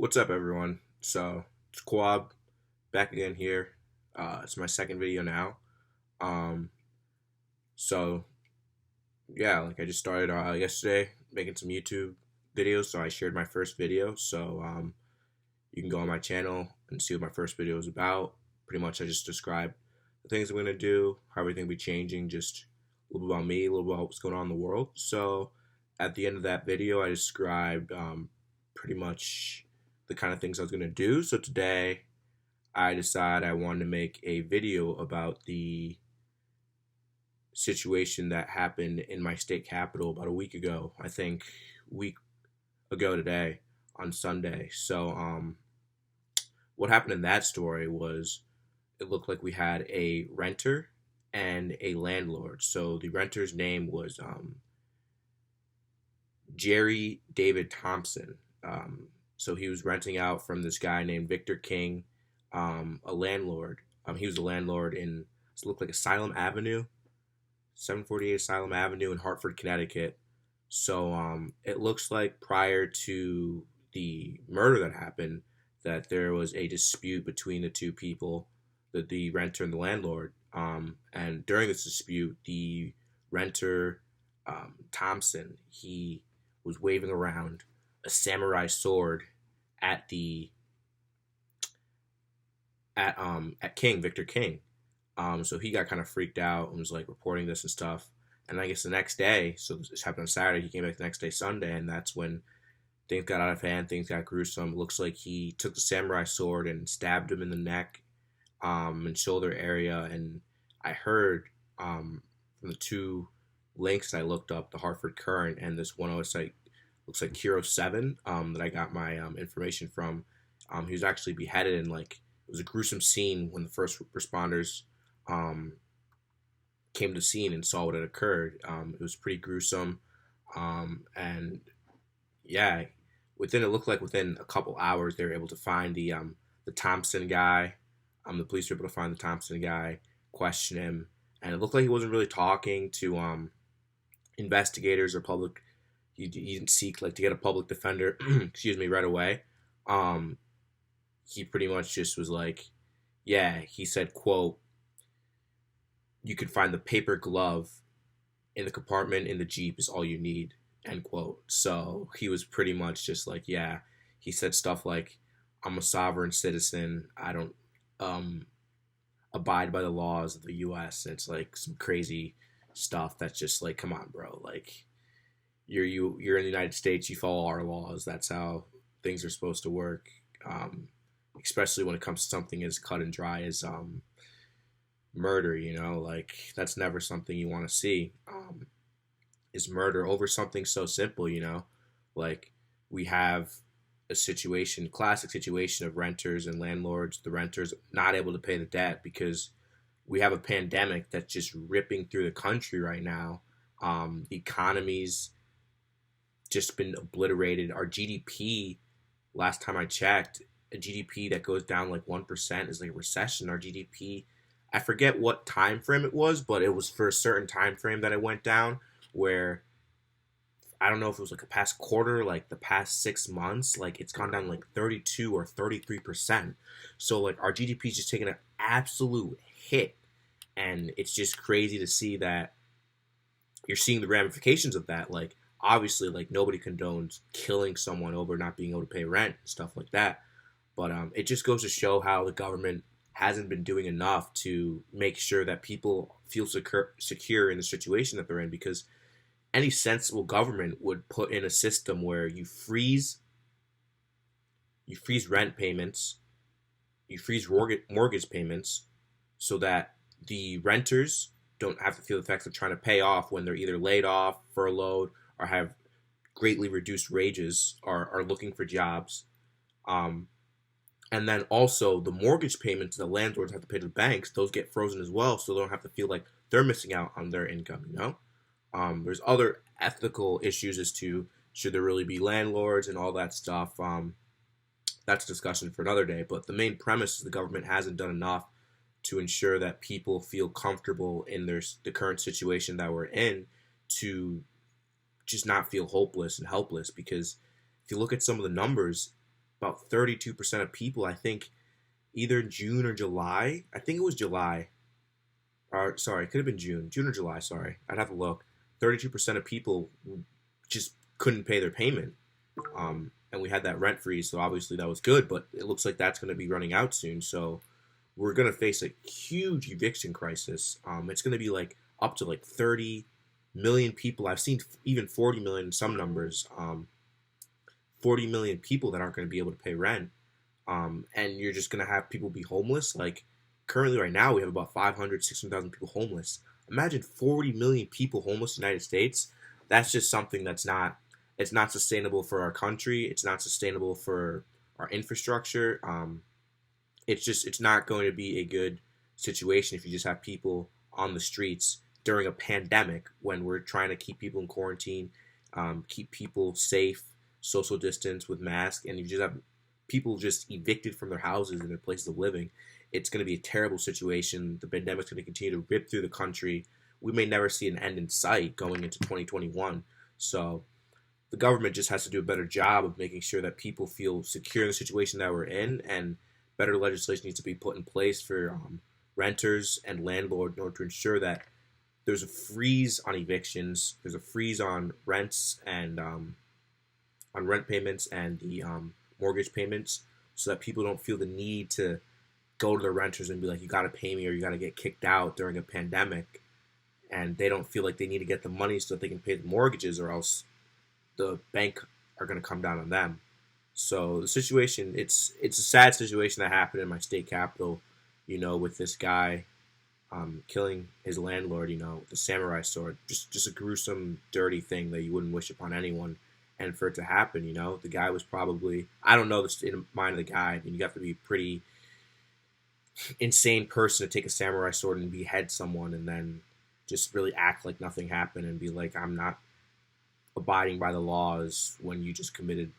What's up, everyone? So it's Quab back again here. It's my second video now. Um, so yeah, like I just started yesterday making some YouTube videos. So I shared my first video. So you can go on my channel and see what my first video is about. Pretty much, I just describe the things I'm gonna do, how everything will be changing, just a little bit about me, a little bit about what's going on in the world. So at the end of that video, I described pretty much the kind of things I was gonna do. So today I decided I wanted to make a video about the situation that happened in my state capital about a week ago. I think week ago today on Sunday. So what happened in that story was it looked like we had a renter and a landlord. So the renter's name was Jerry David Thompson. So he was renting out from this guy named Victor King, a landlord. He was a landlord in it looked like Asylum Avenue, 748 Asylum Avenue in Hartford, Connecticut. So it looks like prior to the murder that happened, that there was a dispute between the two people, the renter and the landlord. And during this dispute, the renter, Thompson, he was waving around a samurai sword at the at King Victor King. So he got kind of freaked out and was like reporting this and stuff. And I guess the next day, so this happened on Saturday, he came back the next day, Sunday, and that's when things got out of hand, things got gruesome. It looks like he took the samurai sword and stabbed him in the neck and shoulder area. And I heard from the two links I looked up, the Hartford Current and this one website, looks like Hero 7, that I got my information from. He was actually beheaded, and like it was a gruesome scene when the first responders came to the scene and saw what had occurred. It was pretty gruesome, and yeah, it looked like within a couple hours they were able to find the Thompson guy. The police were able to find the Thompson guy, question him, and it looked like he wasn't really talking to investigators or public. He didn't seek like to get a public defender, excuse me, right away. He pretty much just was like, yeah, he said, quote, "You can find the paper glove in the compartment in the Jeep is all you need," end quote. So he was pretty much just like, yeah, he said stuff like, "I'm a sovereign citizen. I don't abide by the laws of the U.S." And it's like some crazy stuff that's just like, come on, bro. Like, you're in the United States. You follow our laws. That's how things are supposed to work. Especially when it comes to something as cut and dry as murder. Like that's never something you want to see. Is murder over something so simple. Like we have a situation, classic situation of renters and landlords. The renters not able to pay the debt because we have a pandemic that's just ripping through the country right now. The economy's just been obliterated. Our GDP, last time I checked, a GDP that goes down like 1% is like a recession. Our GDP, I forget what time frame it was, but it was for a certain time frame that it went down, where I don't know if it was like a past quarter, like the past 6 months, like it's gone down like 32 or 33%. So like our GDP is just taking an absolute hit. And it's just crazy to see that you're seeing the ramifications of that. Like obviously, like nobody condones killing someone over not being able to pay rent and stuff like that. But it just goes to show how the government hasn't been doing enough to make sure that people feel secure in the situation that they're in. Because any sensible government would put in a system where you freeze rent payments, you freeze mortgage payments, so that the renters don't have to feel the effects of trying to pay off when they're either laid off, furloughed, or have greatly reduced wages, or are looking for jobs. And then also the mortgage payments the landlords have to pay to the banks, those get frozen as well, so they don't have to feel like they're missing out on their income. There's other ethical issues as to should there really be landlords and all that stuff. That's a discussion for another day. But the main premise is the government hasn't done enough to ensure that people feel comfortable in the current situation that we're in, to just not feel hopeless and helpless. Because if you look at some of the numbers, about 32% of people, I think, either June or July. I think it was July. Or sorry, it could have been June or July. Sorry, I'd have to look. 32% of people just couldn't pay their payment, and we had that rent freeze, so obviously that was good. But it looks like that's going to be running out soon, so we're going to face a huge eviction crisis. It's going to be like up to like 30 million people. I've seen even 40 million in some numbers. 40 million people that aren't going to be able to pay rent, and you're just going to have people be homeless. Like currently, right now, we have about 500, 600,000 people homeless. Imagine 40 million people homeless in the United States. That's just something that's not. It's not sustainable for our country. It's not sustainable for our infrastructure. It's not going to be a good situation if you just have people on the streets during a pandemic when we're trying to keep people in quarantine, keep people safe, social distance with masks, and you just have people just evicted from their houses and their places of living. It's going to be a terrible situation. The pandemic's going to continue to rip through the country. We may never see an end in sight going into 2021. So the government just has to do a better job of making sure that people feel secure in the situation that we're in, and better legislation needs to be put in place for renters and landlords in order to ensure that there's a freeze on evictions, there's a freeze on rents and on rent payments and the mortgage payments, so that people don't feel the need to go to their renters and be like, you got to pay me or you got to get kicked out during a pandemic, and they don't feel like they need to get the money so that they can pay the mortgages, or else the bank are going to come down on them. So the situation, it's a sad situation that happened in my state capital, with this guy killing his landlord, with the samurai sword. Just a gruesome, dirty thing that you wouldn't wish upon anyone. And for it to happen, the guy was probably, I don't know the state of mind of the guy. I mean, you have to be a pretty insane person to take a samurai sword and behead someone and then just really act like nothing happened and be like, I'm not abiding by the laws when you just committed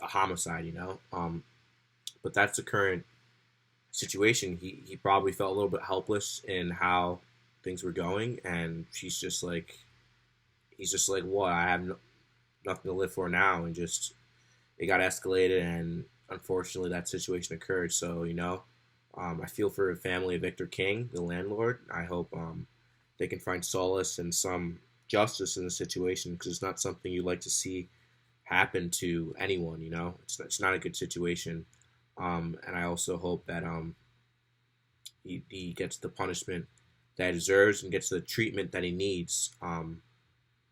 a homicide. But that's the current situation. He probably felt a little bit helpless in how things were going, and he's just like, what? I have nothing to live for now, and just it got escalated, and unfortunately that situation occurred. So I feel for the family of Victor King, the landlord. I hope they can find solace and some justice in the situation, because it's not something you like to see happen to anyone. It's not a good situation, and I also hope that he gets the punishment that he deserves and gets the treatment that he needs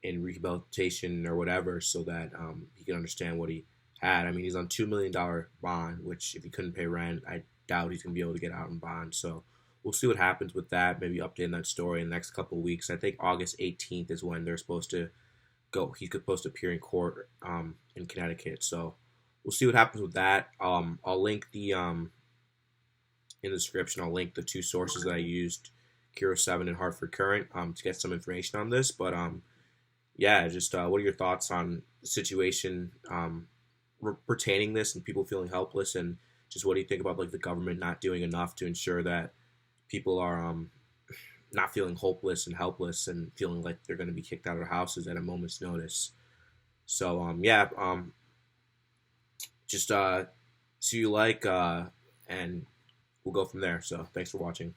in rehabilitation or whatever, so that he can understand what he had. I mean, he's on $2 million bond, which if he couldn't pay rent, I doubt he's gonna be able to get out in bond. So we'll see what happens with that. Maybe updating that story in the next couple of weeks. I think August 18th is when they're supposed to go. He's supposed to appear in court in Connecticut. So we'll see what happens with that. I'll link the in the description. I'll link the two sources that I used, Kiro 7 and Hartford Current, to get some information on this. But yeah, just what are your thoughts on the situation pertaining this and people feeling helpless, and just what do you think about like the government not doing enough to ensure that people are not feeling hopeless and helpless and feeling like they're going to be kicked out of their houses at a moment's notice? So just see you like, and we'll go from there. So thanks for watching.